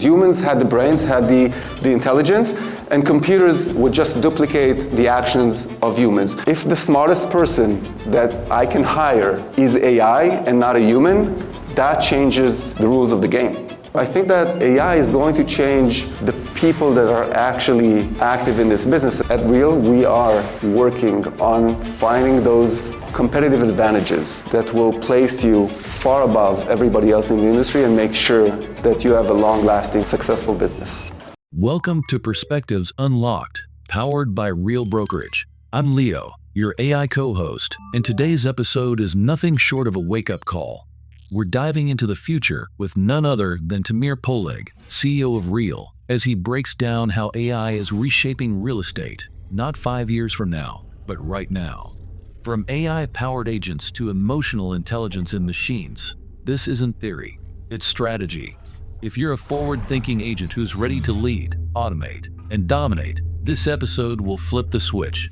Humans had the brains, had the intelligence, and computers would just duplicate the actions of humans. If the smartest person that I can hire is AI and not a human, that changes the rules of the game. I think that AI is going to change the people that are actually active in this business. At Real, we are working on finding those competitive advantages that will place you far above everybody else in the industry and make sure that you have a long-lasting, successful business. Welcome to Perspectives Unlocked, powered by Real Brokerage. I'm Leo, your AI co-host, and today's episode is nothing short of a wake-up call. We're diving into the future with none other than Tamir Poleg, CEO of Real, as he breaks down how AI is reshaping real estate, not 5 years from now, but right now. From AI-powered agents to emotional intelligence in machines, this isn't theory, it's strategy. If you're a forward-thinking agent who's ready to lead, automate, and dominate, this episode will flip the switch.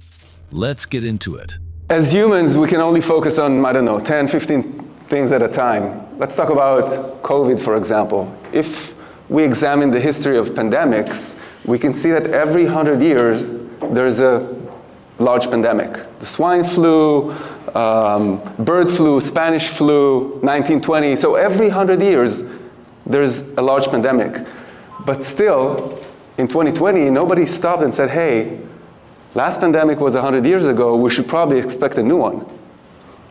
Let's get into it. As humans, we can only focus on, 10, 15 things at a time. Let's talk about COVID, for example. If we examine the history of pandemics, we can see that every 100 years, there's a large pandemic. The swine flu, bird flu, Spanish flu, 1920. So every 100 years, there's a large pandemic. But still, in 2020, nobody stopped and said, hey, last pandemic was 100 years ago, we should probably expect a new one.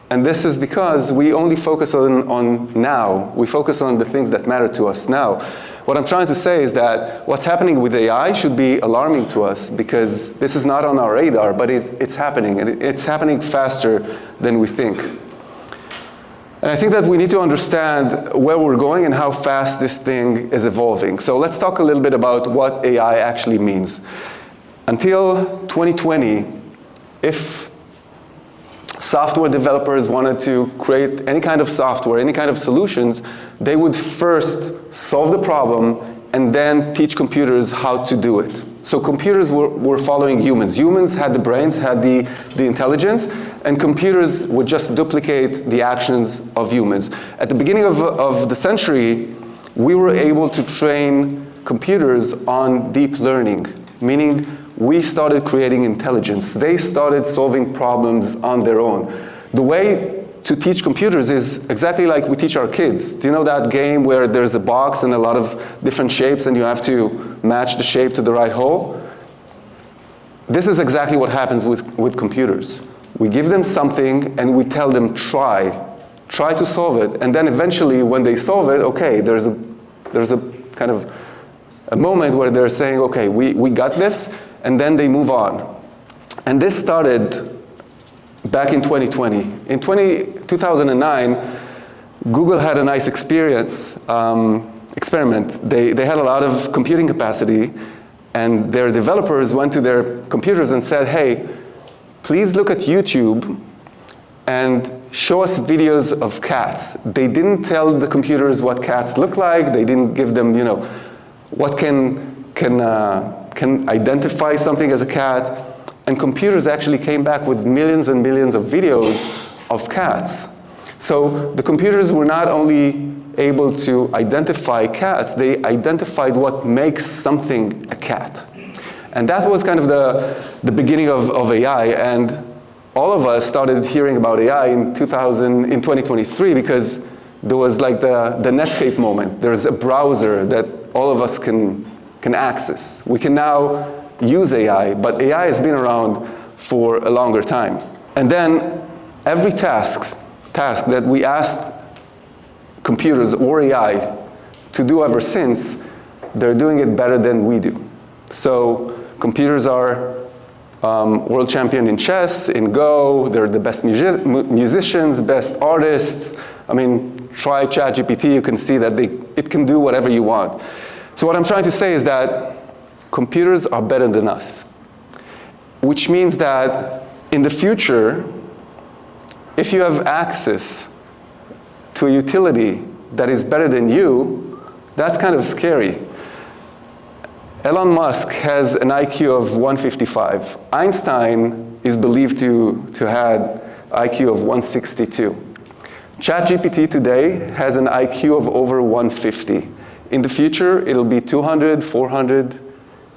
And this is because we only focus on now. We focus on the things that matter to us now. What I'm trying to say is that what's happening with AI should be alarming to us because this is not on our radar, but it's happening, and it's happening faster than we think. And I think that we need to understand where we're going and how fast this thing is evolving. So let's talk a little bit about what AI actually means. Until 2020, if software developers wanted to create any kind of software, any kind of solutions, they would first solve the problem and then teach computers how to do it. So computers were following humans. Humans had the brains, had the intelligence, and computers would just duplicate the actions of humans. At the beginning of the century, we were able to train computers on deep learning, meaning we started creating intelligence. They started solving problems on their own. The way to teach computers is exactly like we teach our kids. Do you know that game where there's a box and a lot of different shapes and you have to match the shape to the right hole? This is exactly what happens with computers. We give them something and we tell them try to solve it. And then eventually when they solve it, okay, there's a kind of a moment where they're saying, okay, we got this, and then they move on. And this started back in 2020. In 2009, Google had a nice experiment. They had a lot of computing capacity, and their developers went to their computers and said, hey, please look at YouTube and show us videos of cats. They didn't tell the computers what cats look like. They didn't give them, what can identify something as a cat. And computers actually came back with millions and millions of videos of cats. So the computers were not only able to identify cats, they identified what makes something a cat. And that was kind of the beginning of AI. And all of us started hearing about AI in 2023 because there was like the Netscape moment. There's a browser that all of us can access. We can now use AI, but AI has been around for a longer time. And then every task that we asked computers or AI to do ever since, they're doing it better than we do. So computers are world champion in chess, in Go, they're the best musicians, best artists. I mean, try ChatGPT, you can see that it can do whatever you want. So what I'm trying to say is that computers are better than us, which means that in the future, if you have access to a utility that is better than you, that's kind of scary. Elon Musk has an IQ of 155. Einstein is believed to have IQ of 162. ChatGPT today has an IQ of over 150. In the future, it'll be 200, 400.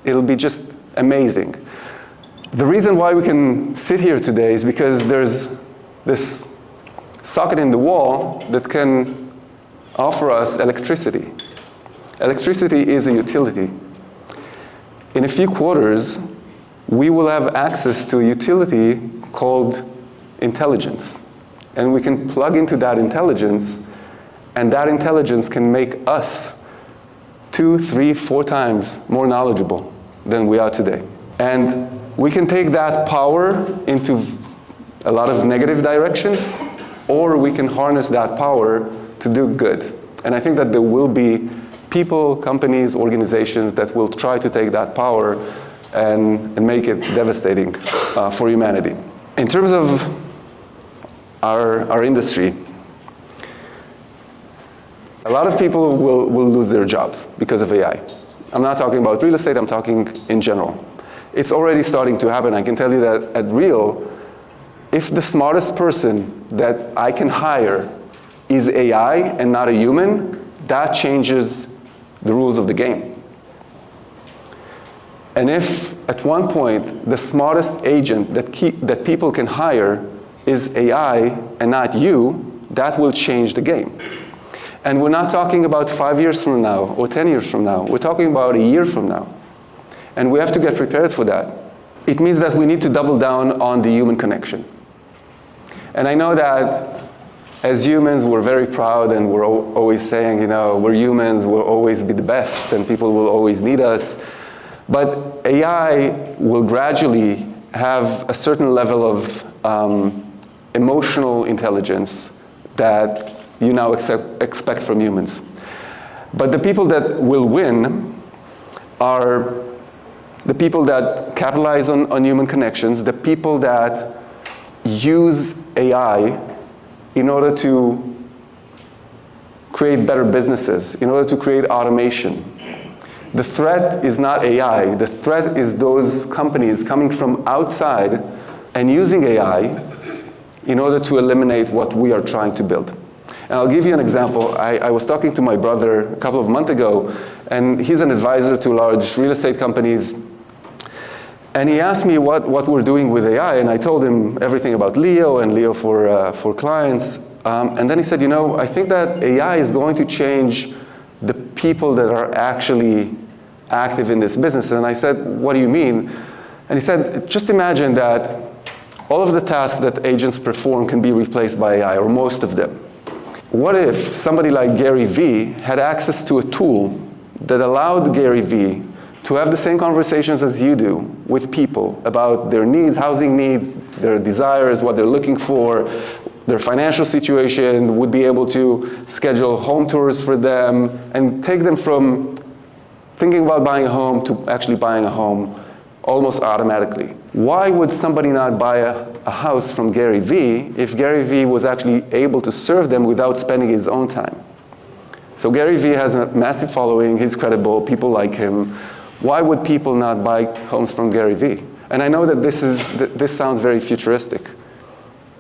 It'll be just amazing. The reason why we can sit here today is because there's this socket in the wall that can offer us electricity. Electricity is a utility. In a few quarters, we will have access to a utility called intelligence. And we can plug into that intelligence, and that intelligence can make us 2, 3, 4 times more knowledgeable than we are today. And we can take that power into a lot of negative directions, or we can harness that power to do good. And I think that there will be people, companies, organizations that will try to take that power and make it devastating for humanity. In terms of our industry, a lot of people will lose their jobs because of AI. I'm not talking about real estate, I'm talking in general. It's already starting to happen. I can tell you that at Real, if the smartest person that I can hire is AI and not a human, that changes the rules of the game. And if at one point the smartest agent that people can hire is AI and not you, that will change the game. And we're not talking about 5 years from now or 10 years from now. We're talking about a year from now. And we have to get prepared for that. It means that we need to double down on the human connection. And I know that as humans, we're very proud and we're always saying, we're humans, we'll always be the best and people will always need us. But AI will gradually have a certain level of emotional intelligence that you now expect from humans. But the people that will win are the people that capitalize on human connections, the people that use AI in order to create better businesses, in order to create automation. The threat is not AI. The threat is those companies coming from outside and using AI in order to eliminate what we are trying to build. And I'll give you an example. I was talking to my brother a couple of months ago, and he's an advisor to large real estate companies. And he asked me what we're doing with AI, and I told him everything about Leo and Leo for clients. And then he said, I think that AI is going to change the people that are actually active in this business. And I said, what do you mean? And he said, just imagine that all of the tasks that agents perform can be replaced by AI, or most of them. What if somebody like Gary Vee had access to a tool that allowed Gary Vee to have the same conversations as you do with people about their needs, housing needs, their desires, what they're looking for, their financial situation, would be able to schedule home tours for them and take them from thinking about buying a home to actually buying a home almost automatically. Why would somebody not buy a house from Gary Vee if Gary Vee was actually able to serve them without spending his own time? So Gary Vee has a massive following, he's credible, people like him. Why would people not buy homes from Gary Vee? And I know that this sounds very futuristic,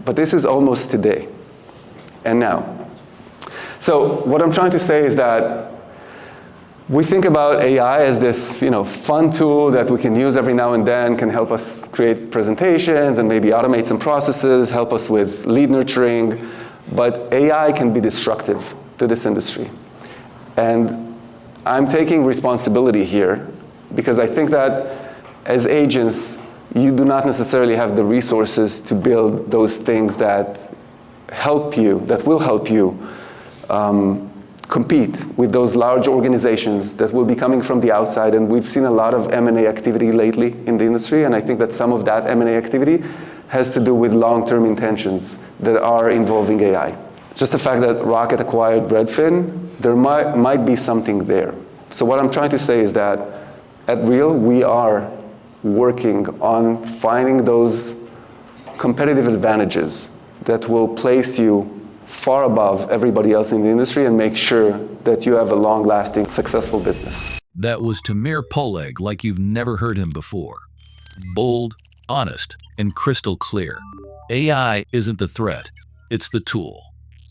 but this is almost today and now. So what I'm trying to say is that we think about AI as this, fun tool that we can use every now and then, can help us create presentations and maybe automate some processes, help us with lead nurturing. But AI can be destructive to this industry. And I'm taking responsibility here because I think that as agents, you do not necessarily have the resources to build those things that will help you compete with those large organizations that will be coming from the outside. And we've seen a lot of M&A activity lately in the industry, and I think that some of that M&A activity has to do with long-term intentions that are involving AI. Just the fact that Rocket acquired Redfin, there might be something there. So what I'm trying to say is that at Real, we are working on finding those competitive advantages that will place you far above everybody else in the industry and make sure that you have a long-lasting, successful business. That was Tamir Poleg like you've never heard him before. Bold, honest, and crystal clear. AI isn't the threat, it's the tool.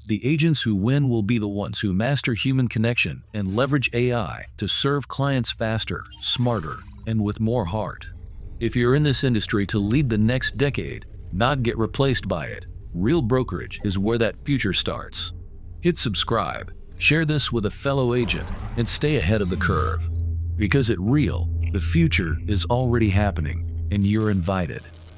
The agents who win will be the ones who master human connection and leverage AI to serve clients faster, smarter, and with more heart. If you're in this industry to lead the next decade, not get replaced by it, Real Brokerage is where that future starts. Hit subscribe, share this with a fellow agent, and stay ahead of the curve. Because at Real, the future is already happening, and you're invited.